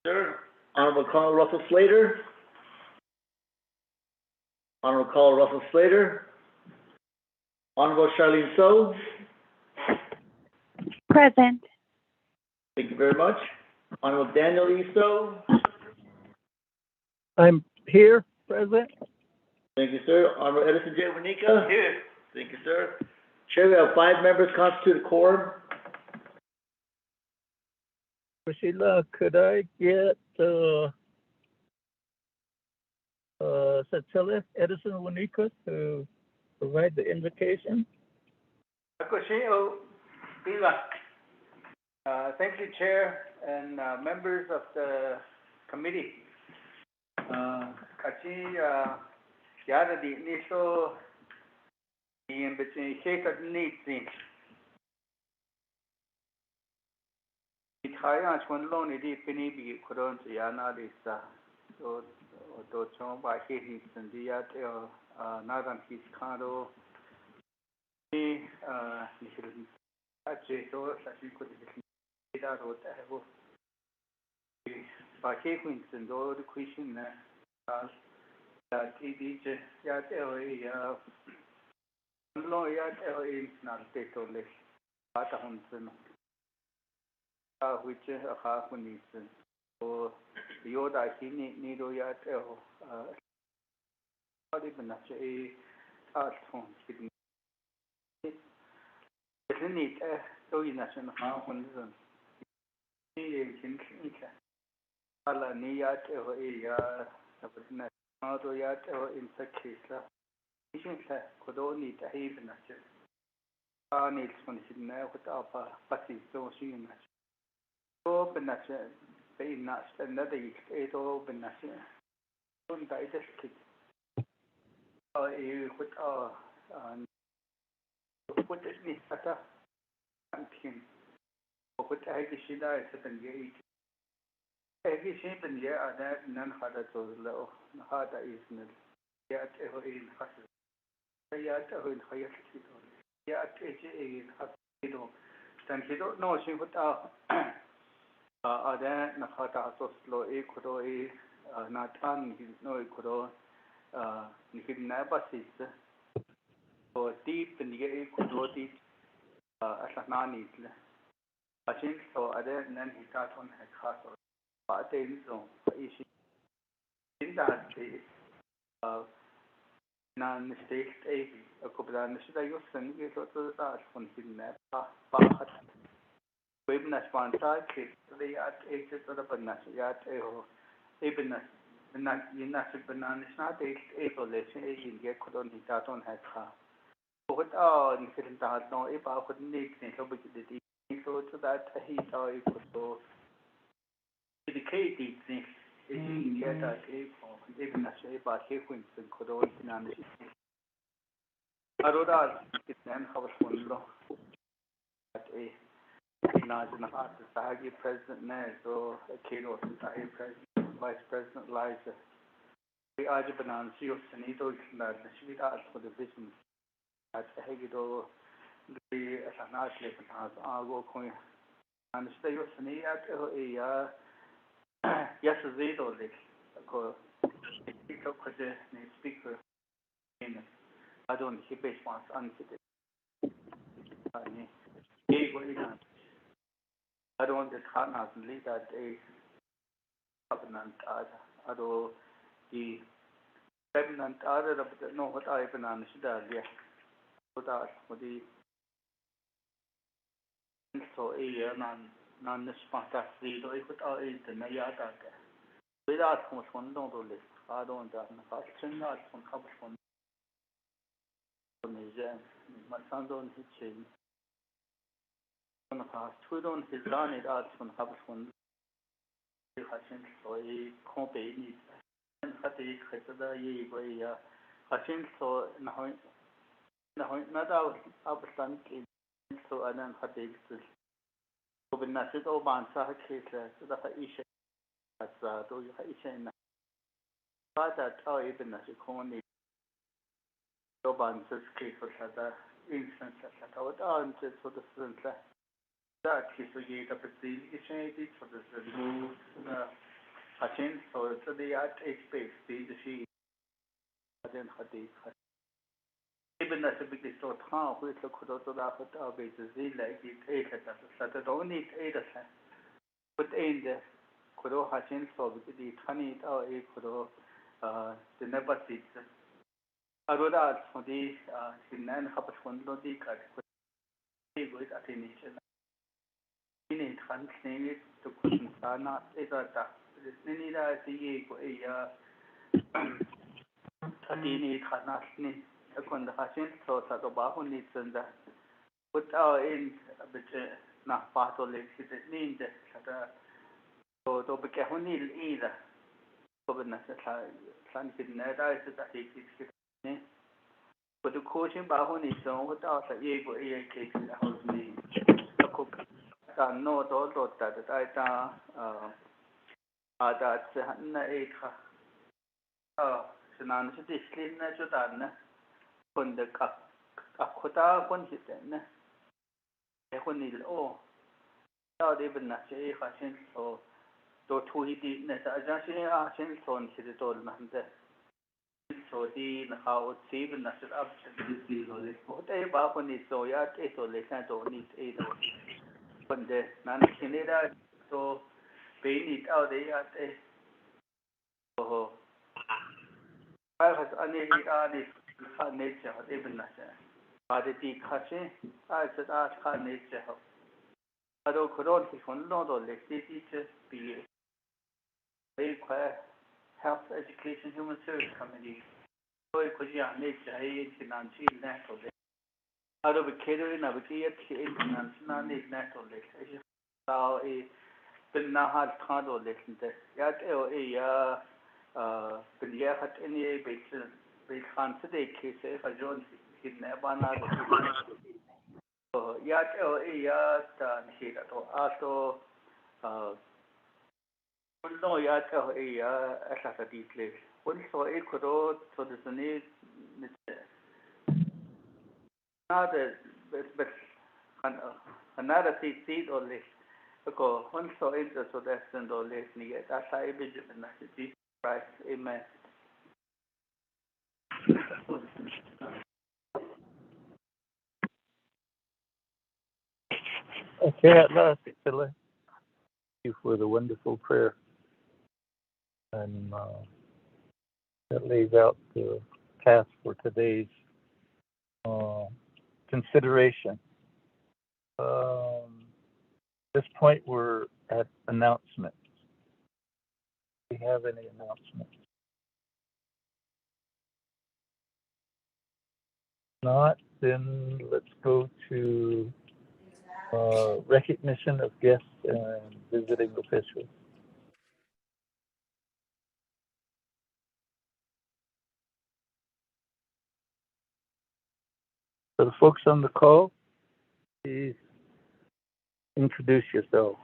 Sir, Honorable Colonel Russell Slater. Honorable Colonel Russell Slater. Honorable Charlene So. Present. Thank you very much. Honorable Daniel E. So. I'm here, present. Thank you, sir. Honorable Edison J. Wanika. Here. Thank you, sir. Chair, we have 5 members constitute a quorum. Priscilla, could I get Satilla Edison Wanika to provide the invocation? Thank you, Chair and members of the committee. Yada di niso in between shaker needs. Kaya chun loan idi pini bi kuron to yana lisa. So to chon ba he and the nadan his kando. Ni actually so that you could get out of that. By Queens and all the question that it is yet lawyer in not state only. But which a half needs so the Yoda he need yet even a art home. Isn't it so in a half one? Alla niyat sabna ado yat in sakisa ishin sa kodoni tahibna che anil sunna kutapa pasi so shin so benashe beina standard eto benashe un daidesk put ni ata antin put aigishida sepen every shape and yeah, that none had a low, hard is nil. Yet ever in Hassan. Yet ever in Hayati. Yet in Hassido. Then he don't know she would other Nahata so slow equado not on his no equado he never sees so deep and yeah equado deep as a nanny. I think so other and then he got on his castle. Is in that case, non-state aid, a cobrand should I use and get to that from Kidnap, Pahat, Webnas Panta, they at 8 to the Banas, yet a Ebenas, and not Yinashi Banan is not 8 isolation, in get Kodoni Taton had car. What are in Kirinta no if I could need the so to that he saw it was so. Educated things in the other even as a bad headwinds and could all finance. Aroda is then house one law at a national artist, Sahagi President Nez or a Kano Sahagi President, Vice President Liza. The Ajabanan, Sio Senito, the Shvita for the vision at Hagido, the Sanatli has Argo Coin. And stay with me at a yes, read all this. Speaker in I don't keep it once unfitted. I don't get partners and lead that a covenant although the covenant other know what I've been on the yes. So that for the so a non-responsive read or if it are in the Mayata. Without how much one don't do this, I don't know. I turn out from Habs from my son don't hit him. On the past, two don't his run it out from Habs from the Hutchins or a company. And Hatti Hesada ye by Hutchins so now not out of Stanky so I don't have the open Nasit Oban Sahaki so that I issue. As though you have but that how even as you call it, Joban says, for other instances that I would answer for the center that is a gate of the for the move Hashin, so the at space, the she, then Hadi. Even as a big sort of which the Kudoda is like it ate at us, so that only ate us. Put in the Kudo Hashin, so the Tani or a Kudo, the never seats. Aroda for the Sinan Hapaswan Lodica, with attention. In it, Hans name it to Kusana, Ezata. The Sinida, the Tadini, Hanasni, a Kondahashin, so Satobahu needs and put our in a bit not part of it, it means that so to be careful either. So the Sankin Neda is that he is. But the coaching Bahu needs on without a Yego A case in the house me. A cook. No, all that I that na eka. Sinan si dislin na judan na. Kung the akota kung hitin na. Kung nil o. Tao di ba na siya eka sin so. Do tuhi na sa ajan siya sin so ni siya tol mahanda. So di naka-outsave na siya absent di lole. O tayo ba kung ni so ya ito le sa do ni ito. Kundi nankinira so painit out de at so has ani nature even na siya. Paditi kasi sa ka nature. Ado kuron si kuno do le teacher be health education human service committee. So ko ya nature ay financial natural. Ado be catering na be international natural. So bin nahal kado lesente ya teo ya bin ya hat any be khanse de kese fajon kinne bana so ya teo ya ta hira to ato no ya teo ya asa ditle un so e kodo so de sene nada but another seat or less. Because one so into so that's and all this nigga. That's how it is in the city. Christ, amen. Okay, at last, Philip. Thank you for the wonderful prayer. And that lays out the task for today's consideration. At this point, we're at announcements. Do we have any announcements? Not, then let's go to recognition of guests and visiting officials. For the folks on the call, please introduce yourself.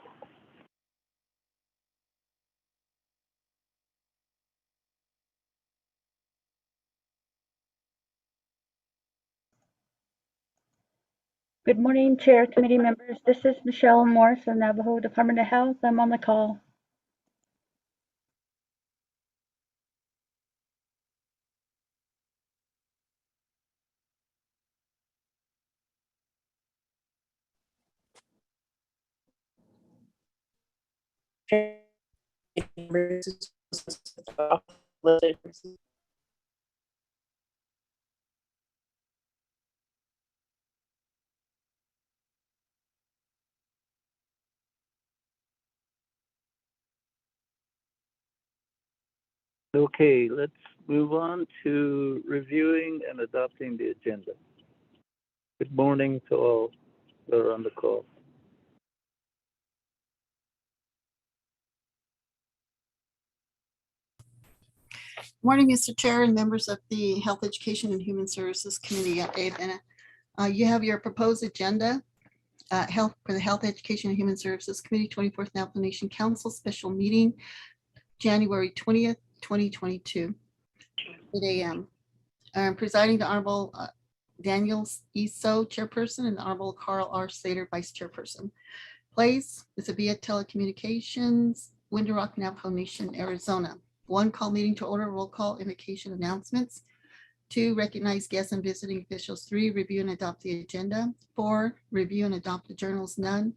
Good morning, Chair, committee members. This is Michelle Morris of Navajo Department of Health. I'm on the call. Okay, let's move on to reviewing and adopting the agenda. Good morning to all that are on the call. Morning, Mr. Chair and members of the Health, Education, and Human Services Committee update. And you have your proposed agenda, for the Health, Education, and Human Services Committee 24th Navajo Nation Council Special Meeting, January 20th, 2022, 8 a.m. Presiding the Honorable Daniel E. So, Chairperson, and the Honorable Carl R. Sater, Vice Chairperson. Place is via telecommunications Window Rock, Navajo Nation, Arizona. 1, call meeting to order, roll call, invocation announcements. 2, recognize guests and visiting officials. 3, review and adopt the agenda. 4, review and adopt the journals, none.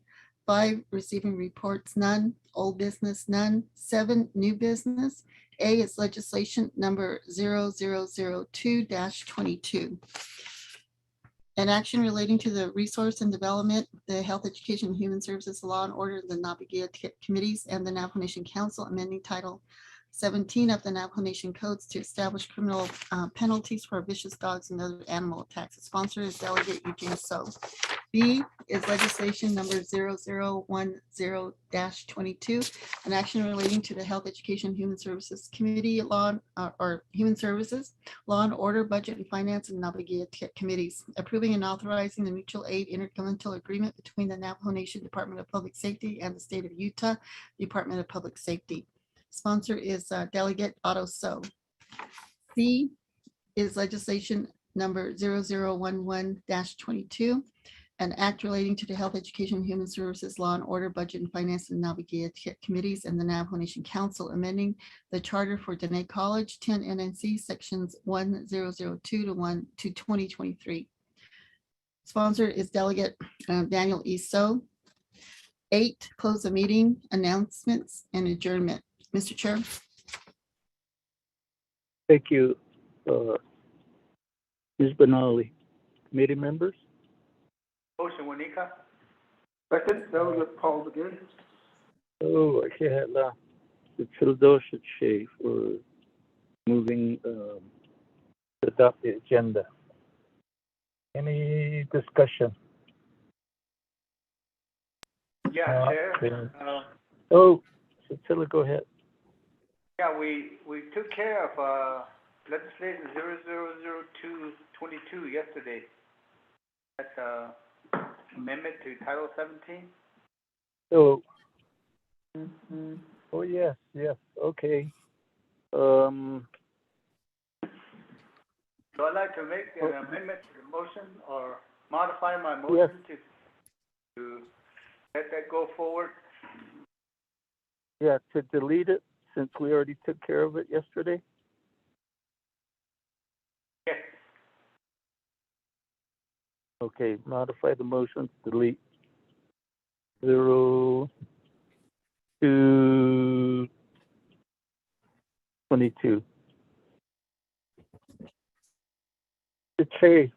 5, receiving reports, none. Old business, none. 7, new business. A is legislation number 0002-22. An action relating to the resource and development, the Health, Education, and Human Services, Law and Order, the Navajo Committees, and the Navajo Nation Council, amending Title 17 of the Navajo Nation Codes to establish criminal penalties for vicious dogs and other animal attacks. The sponsor is Delegate Eugene So. B is legislation number 0010-22, an action relating to the Health, Education, and Human Services Committee, or Human Services, Law and Order, Budget and Finance, and Navajo Committees, approving and authorizing the mutual aid intergovernmental agreement between the Navajo Nation Department of Public Safety and the State of Utah Department of Public Safety. Sponsor is Delegate Otto So. C is legislation number 0011-22, an act relating to the Health, Education, and Human Services, Law and Order, Budget and Finance, and Navajo Committees, and the Navajo Nation Council, amending the charter for Dene College, 10 NNC, sections 1002 to 2023. Sponsor is Delegate Daniel E. So. 8, close the meeting, announcements, and adjournment. Mr. Chair. Thank you, Ms. Benali. Committee members? Motion, Wanika. Second, Delegate Paul again. Oh, I can't the Childosha Chief for moving to adopt the agenda. Any discussion? Yeah, Chair. Oh, Cecilia, go ahead. Yeah, we took care of legislation 0002-22 yesterday. That's amendment to Title 17. So, oh, yes, okay. So I'd like to make an amendment to the motion or modify my motion to let that go forward. Yeah, to delete it since we already took care of it yesterday. Yes. Okay, modify the motion to delete 02-22. The chair.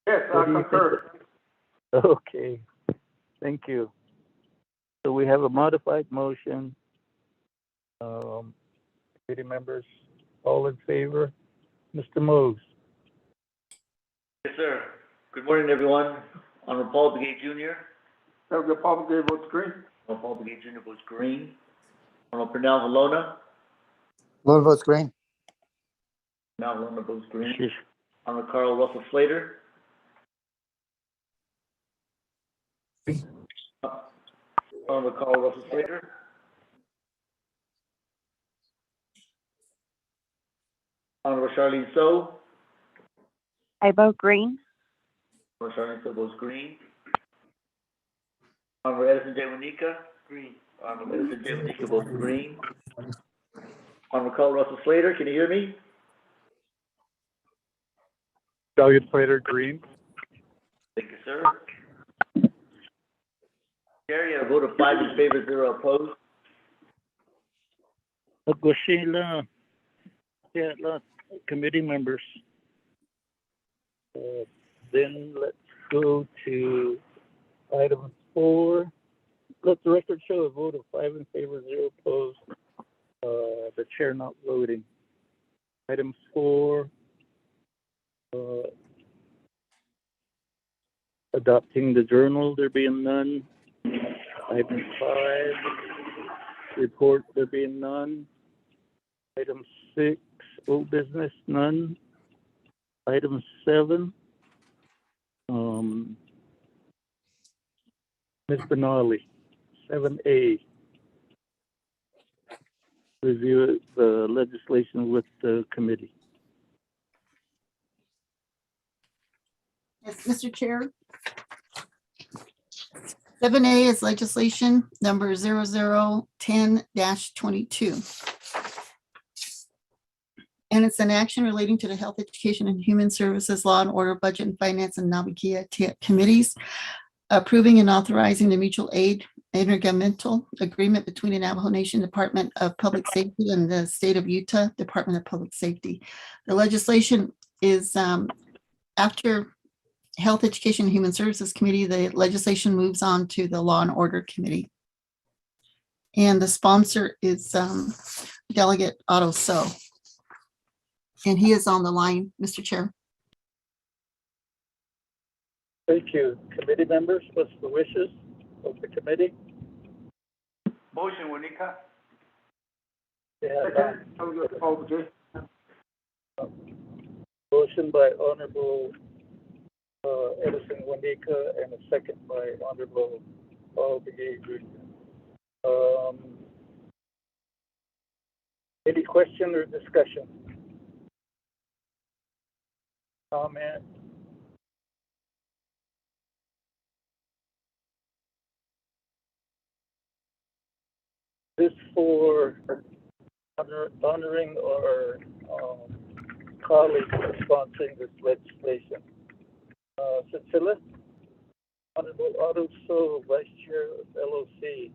Yes, I What do you concur. think? Okay, thank you. So we have a modified motion. Committee members, all in favor? Mr. Mose. Yes, sir. Good morning, everyone. Honorable Paul Begay Jr. Delegate Paul Begay votes green. Honorable Paul Begay Jr. votes green. Honorable Pernell Halona. Lone votes green. Pernell Halona votes green. Honorable Carl Russell Slater. Honorable Carl Russell Slater. Honorable Charlene So. I vote green. Honorable Charlene So votes green. Honorable Edison J. Wanika. Green. Honorable Edison J. Wanika votes green. Honorable Carl Russell Slater, can you hear me? Delegate Slater, green. Thank you, sir. Chair, you have a vote of 5 in favor, 0 opposed. Committee members. Then let's go to item 4. Let the record show a vote of 5 in favor, 0 opposed. The chair not voting. Item 4. Adopting the journal, there being none. Item 5. Report, there being none. Item 6. Old business, none. Item 7. Ms. Benali, 7A. Review the legislation with the committee. Yes, Mr. Chair. 7A is legislation number 0010-22. And it's an action relating to the Health, Education, and Human Services, Law and Order, Budget and Finance, and Navajo committees, approving and authorizing the mutual aid intergovernmental agreement between the Navajo Nation Department of Public Safety and the State of Utah Department of Public Safety. The legislation is after Health, Education, and Human Services Committee, the legislation moves on to the Law and Order Committee. And the sponsor is Delegate Otto So. And he is on the line, Mr. Chair. Thank you. Committee members, what's the wishes of the committee? Motion, Wanika. Yeah, Second, Delegate Paul McGee. motion by Honorable Edison Wanika and a second by Honorable Paul Begay. Any question or discussion? Comment? This for honoring our colleagues sponsoring this legislation. Cecilia, Honorable Otto So, Vice Chair of LOC,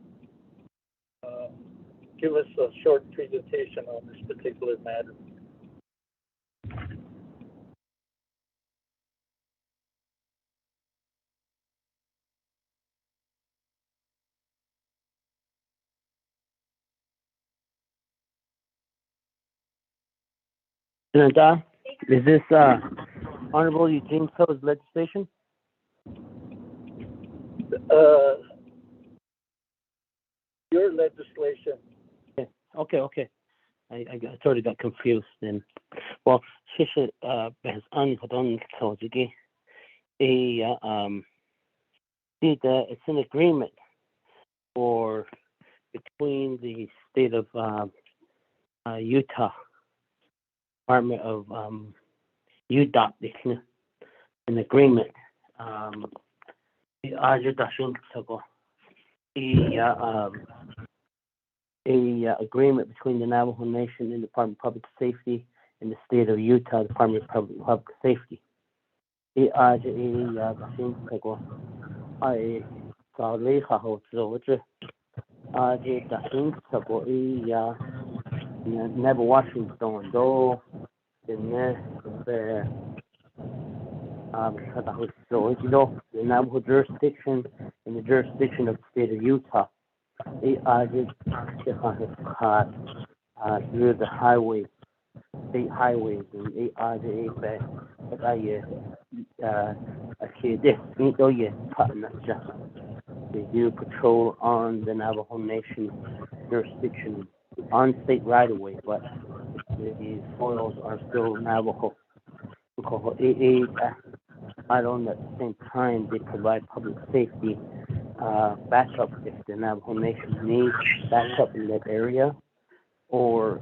give us a short presentation on this particular matter. Senator, is this Honorable Eugene So's legislation? Your legislation. Okay. I sort of got confused then. Well, Shisha has unhoodon Sojigi. It's an agreement for between the state of Utah Department of UDOT, an agreement. Agreement between the Navajo Nation and the Department of Public Safety and the state of Utah Department of Public Safety. Never Washington do the Navajo jurisdiction and the jurisdiction of the state of Utah. Through the highway, state highways, and they do patrol on the Navajo Nation jurisdiction on state right of way, but the soils are still Navajo. At the same time, they provide public safety backup if the Navajo Nation needs backup in that area, or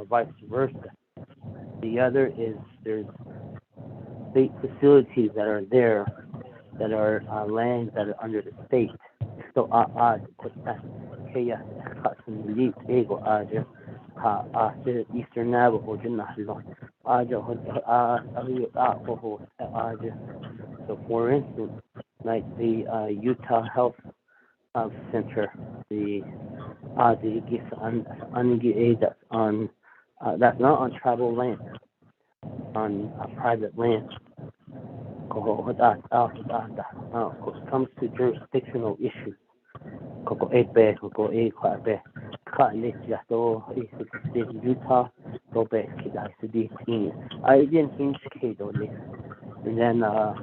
vice versa. The other is there's state facilities that are there that are lands that are under the state. So Eastern Navajo, so for instance, like the Utah Health Center, the that's on that's not on tribal land, on private land. When it comes to jurisdictional issues, Utah, go back to I didn't think and then no.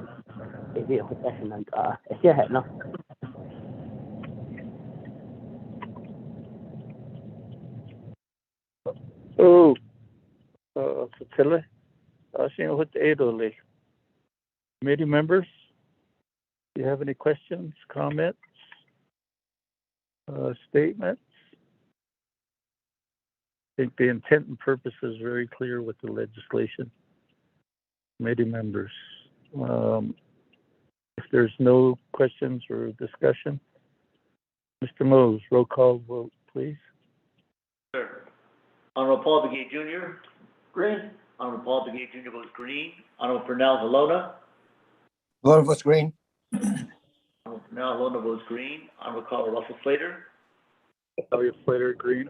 Oh, Cecilia, I'll see you with the Adoley. Committee members, do you have any questions, comments, statements? I think the intent and purpose is very clear with the legislation. Committee members, if there's no questions or discussion, Mr. Mose, roll call vote, please. Sir. Honorable Paul Begay Jr. Green. Honorable Paul Begay Jr. votes green. Honorable Pernell Halona. Lone votes green. Honorable Pernell Halona votes green. Honorable Carl Russell Slater. Elliot Slater, green.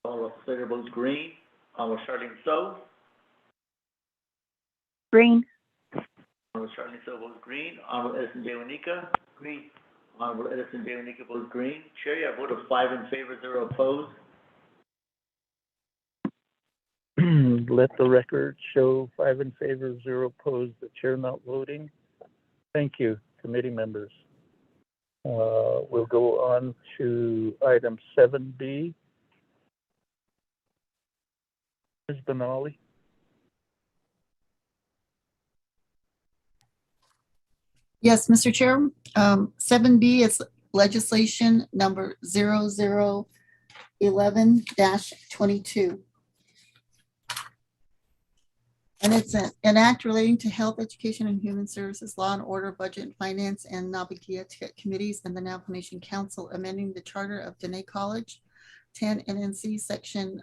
Carl Russell Slater votes green. Honorable Charlene So. Green. Honorable Charlene So votes green. Honorable Edison J. Wanika. Green. Honorable Edison J. Wanika votes green. Chair, you have a vote of 5 in favor, 0 opposed. Let the record show 5 in favor, 0 opposed, the chair not voting. Thank you, committee members. We'll go on to item 7B. Ms. Benali. Yes, Mr. Chair. 7B is legislation number 0011-22. And it's an act relating to health, education, and human services, law and order, budget and finance, and Navigia committees and the Navajo Nation Council, amending the charter of Dene College, 10 NNC section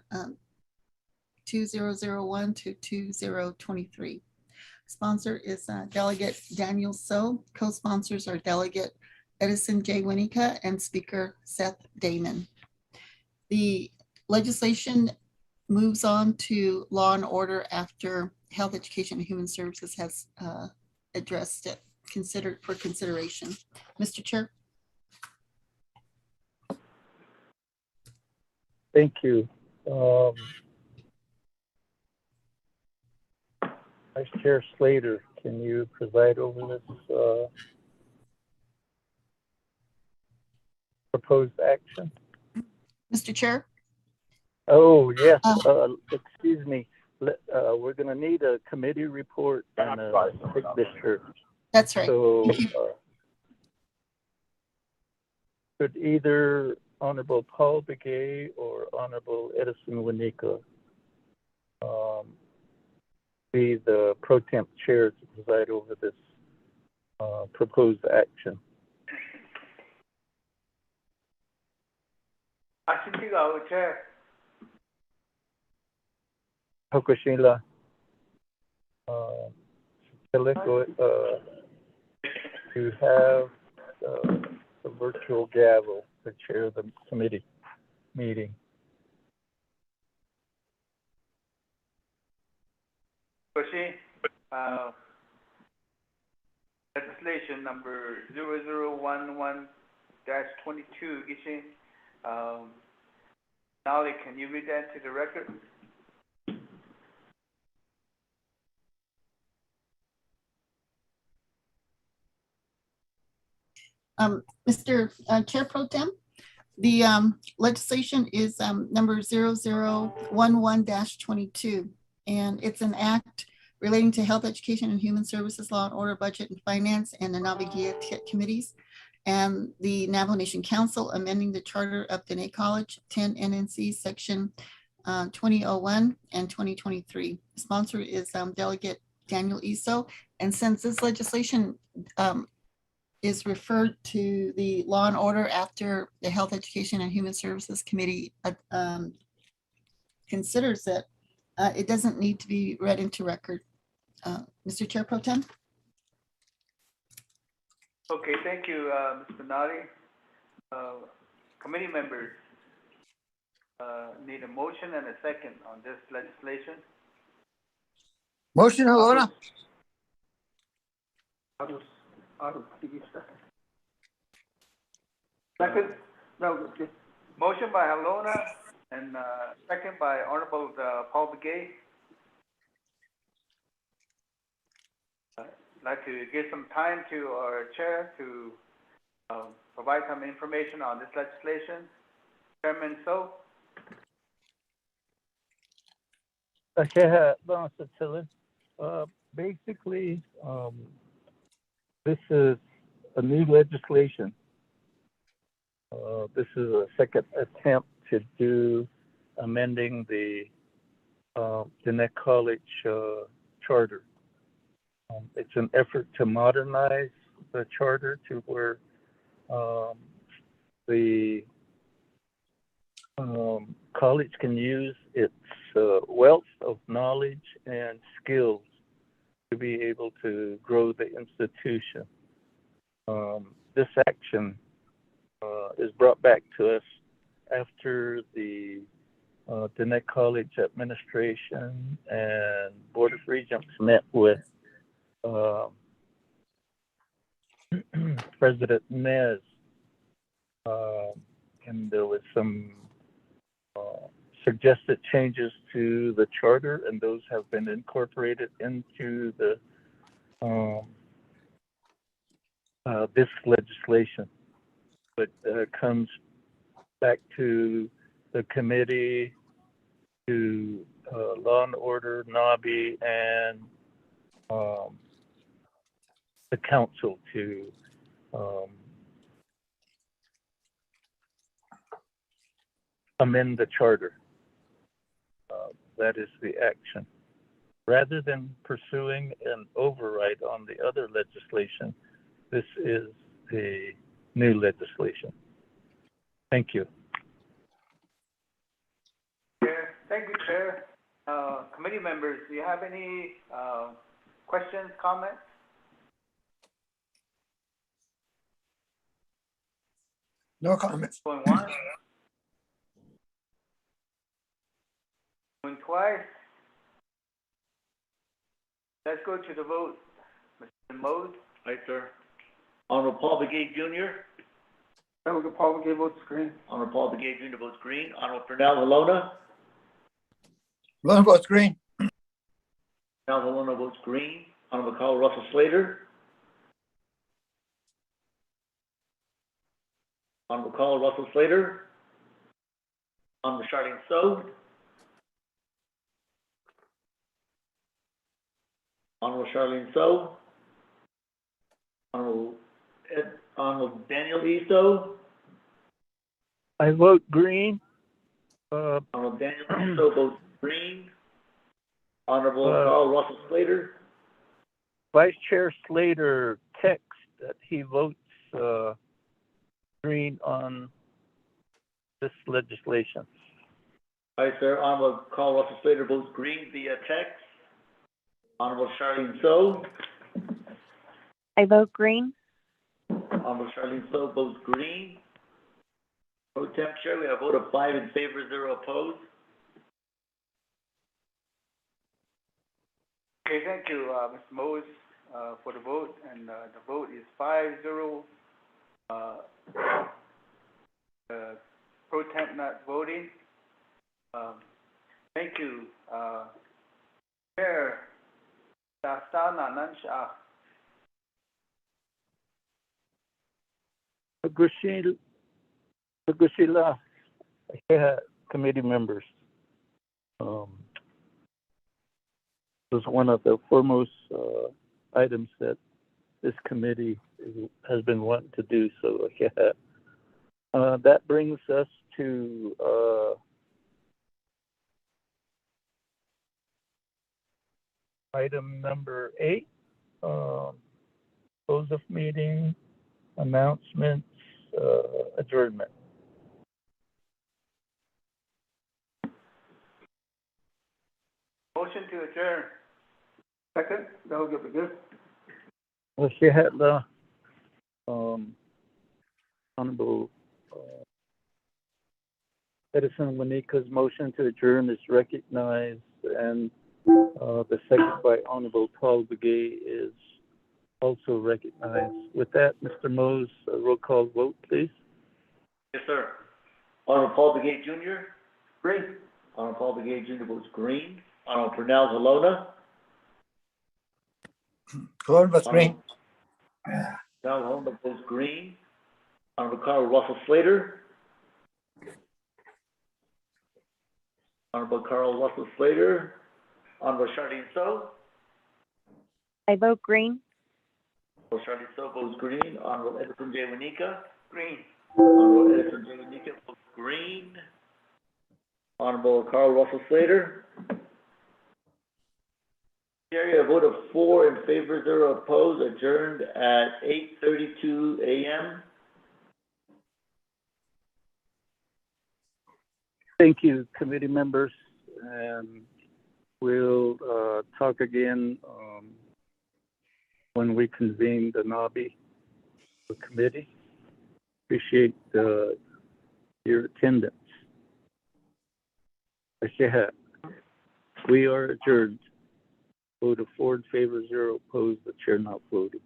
2001 to 2023. Sponsor is Delegate Daniel So. Co-sponsors are Delegate Edison J. Winika and Speaker Seth Damon. The legislation moves on to law and order after Health, Education, and Human Services has addressed it, considered for consideration. Mr. Chair. Thank you. Vice Chair Slater, can you preside over this proposed action? Mr. Chair. Oh, yes. Excuse me. We're going to need a committee report and a signature. That's right. So could either Honorable Paul Begay or Honorable Edison Winika be the pro temp chair to preside over this proposed action? Ashitiga, Chair. Hokushila, you have the virtual gavel to chair the committee meeting. Question, legislation number 0011-22, Gishin. Nolly, can you read that to the record? Mr. Chair Pro Tem, the legislation is number 0011-22, and it's an act relating to health, education, and human services, law and order, budget and finance, and the Navigia committees, and the Navajo Nation Council, amending the charter of Dene College, 10 NNC section 2001 and 2023. The sponsor is Delegate Daniel Iso, and since this legislation is referred to the law and order after the Health, Education, and Human Services Committee considers it, it doesn't need to be read into record. Mr. Chair Pro Tem? Okay, thank you, Mr. Nari. Committee members need a motion and a second on this legislation. Motion, Halona. Second? No, okay. Motion by Halona and second by Honorable Paul Begay. I'd like to give some time to our chair to provide some information on this legislation. Chairman So. Basically, this is a new legislation. This is a second attempt to do amending the Dene College charter. It's an effort to modernize the charter to where the college can use its wealth of knowledge and skills to be able to grow the institution. This action is brought back to us after the Diné College administration and Board of Regents met with President Nez, and there was some suggested changes to the charter, and those have been incorporated into the this legislation. But comes back to the committee, to Law and Order, NABI, and the council to amend the charter. That is the action. Rather than pursuing an override on the other legislation, this is a new legislation. Thank you. Chair, thank you, Chair. Committee members, do you have any questions, comments? No comments. Going once? Going twice? Let's go to the vote. Mr. Mose? Aye, sir. Honorable Paul Begay Jr. Delegate Paul McGee votes green. Honorable Paul Begay Jr. votes green. Honorable Pernell Halona. Lone votes green. Pernell Halona votes green. Honorable Carl Russell Slater. Honorable Carl Russell Slater. Honorable Charlene So. Honorable Charlene So. Honorable Daniel E. So. I vote green. Honorable Daniel E. So votes green. Honorable Uh, Carl Russell Slater. Vice Chair Slater texts that he votes green on this legislation. Aye, sir. Honorable Carl Russell Slater votes green via text. Honorable Charlene So. I vote green. Honorable Charlene So votes green. Pro Temp Chair, we have a vote of 5 in favor, 0 opposed. Okay, thank you, Mr. Mose, for the vote, and the vote is 5-0. Pro temp not voting. Thank you, Chair. Dastana Nansha. Agushila, committee members. Was one of the foremost items that this committee has been wanting to do. So that brings us to item number 8, close of meeting, announcements, adjournment. Motion to adjourn. Second, Delegate McGee. Well, Honorable Edison Wanika's motion to adjourn is recognized, and the second by Honorable Paul Begay is also recognized. With that, Mr. Mose, a roll call vote, please. Yes, sir. Honorable Paul Begay Jr. Green. Honorable Paul Begay Jr. votes green. Honorable Pernell Halona. Lone votes green. Pernell Halona votes green. Honorable Carl Russell Slater. Honorable Carl Russell Slater. Honorable Charlene So. I vote green. Honorable Charlene So votes green. Honorable Edison J. Wanika. Green. Honorable Edison J. Wanika votes green. Honorable Carl Russell Slater. Carry a vote of 4 in favor, 0 opposed, adjourned at 8:32 a.m. Thank you, committee members, and we'll talk again when we convene the NABI committee. Appreciate your attendance. We are adjourned. Vote of 4 in favor, 0 opposed, the chair not voting.